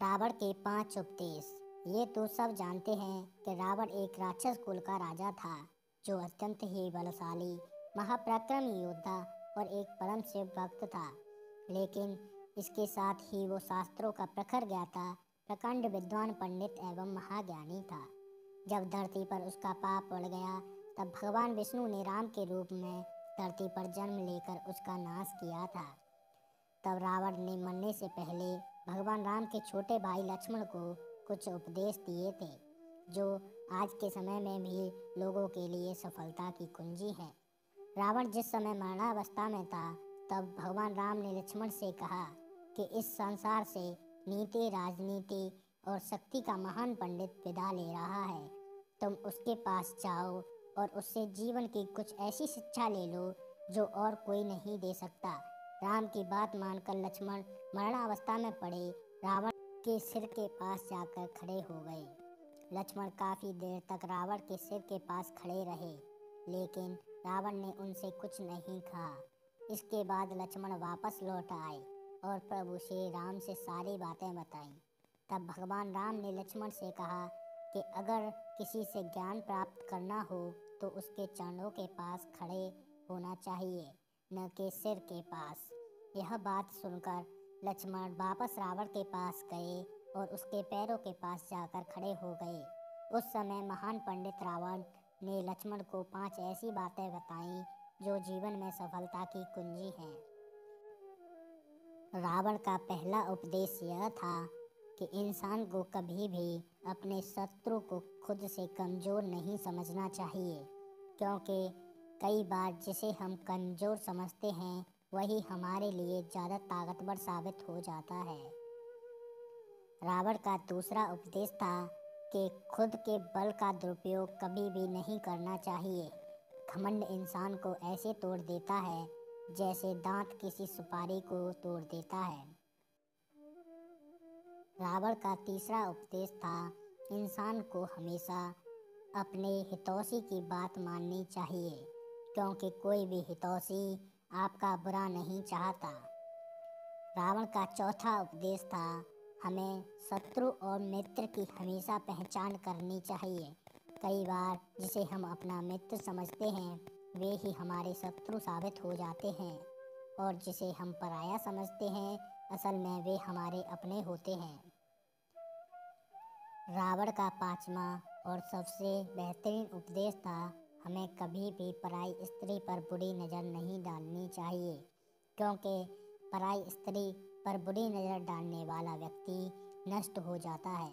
रावण के 5 उपदेश। ये तो सब जानते हैं कि रावण एक राक्षस कुल का राजा था जो अत्यंत ही बलशाली, महापराक्रमी योद्धा और एक परम शिव भक्त था। लेकिन इसके साथ ही वो शास्त्रों का प्रखर ज्ञाता, प्रकांड विद्वान पंडित एवं महाज्ञानी था। जब धरती पर उसका पाप पड़ गया तब भगवान विष्णु ने राम के रूप में धरती पर जन्म लेकर उसका नाश किया था। तब रावण ने मरने से पहले भगवान राम के छोटे भाई लक्ष्मण को कुछ उपदेश दिए थे, जो आज के समय में भी लोगों के लिए सफलता की कुंजी है। रावण जिस समय मरणावस्था में था, तब भगवान राम ने लक्ष्मण से कहा कि इस संसार से नीति, राजनीति और शक्ति का महान पंडित विदा ले रहा है। तुम उसके पास जाओ और उससे जीवन की कुछ ऐसी शिक्षा ले लो जो और कोई नहीं दे सकता। राम की बात मानकर लक्ष्मण मरणावस्था में पड़े रावण के सिर के पास जाकर खड़े हो गए। लक्ष्मण काफी देर तक रावण के सिर के पास खड़े रहे, लेकिन रावण ने उनसे कुछ नहीं कहा। इसके बाद लक्ष्मण वापस लौट आए और प्रभु श्री राम से सारी बातें बताईं। तब भगवान राम ने लक्ष्मण से कहा कि अगर किसी से ज्ञान प्राप्त करना हो तो उसके चरणों के पास खड़े होना चाहिए, न कि सिर के पास। यह बात सुनकर लक्ष्मण वापस रावण के पास गए और उसके पैरों के पास जाकर खड़े हो गए। उस समय महान पंडित रावण ने लक्ष्मण को 5 ऐसी बातें बताईं जो जीवन में सफलता की कुंजी हैं। रावण का पहला उपदेश यह था कि इंसान को कभी भी अपने शत्रु को खुद से कमज़ोर नहीं समझना चाहिए, क्योंकि कई बार जिसे हम कमज़ोर समझते हैं वही हमारे लिए ज़्यादा ताकतवर साबित हो जाता है। रावण का दूसरा उपदेश था कि खुद के बल का दुरुपयोग कभी भी नहीं करना चाहिए। घमंड इंसान को ऐसे तोड़ देता है जैसे दांत किसी सुपारी को तोड़ देता है। रावण का तीसरा उपदेश था इंसान को हमेशा अपने हितैषी की बात माननी चाहिए, क्योंकि कोई भी हितैषी आपका बुरा नहीं चाहता। रावण का चौथा उपदेश था हमें शत्रु और मित्र की हमेशा पहचान करनी चाहिए। कई बार जिसे हम अपना मित्र समझते हैं वे ही हमारे शत्रु साबित हो जाते हैं, और जिसे हम पराया समझते हैं असल में वे हमारे अपने होते हैं। रावण का पांचवा और सबसे बेहतरीन उपदेश था हमें कभी भी पराई स्त्री पर बुरी नज़र नहीं डालनी चाहिए, क्योंकि पराई स्त्री पर बुरी नज़र डालने वाला व्यक्ति नष्ट हो जाता है।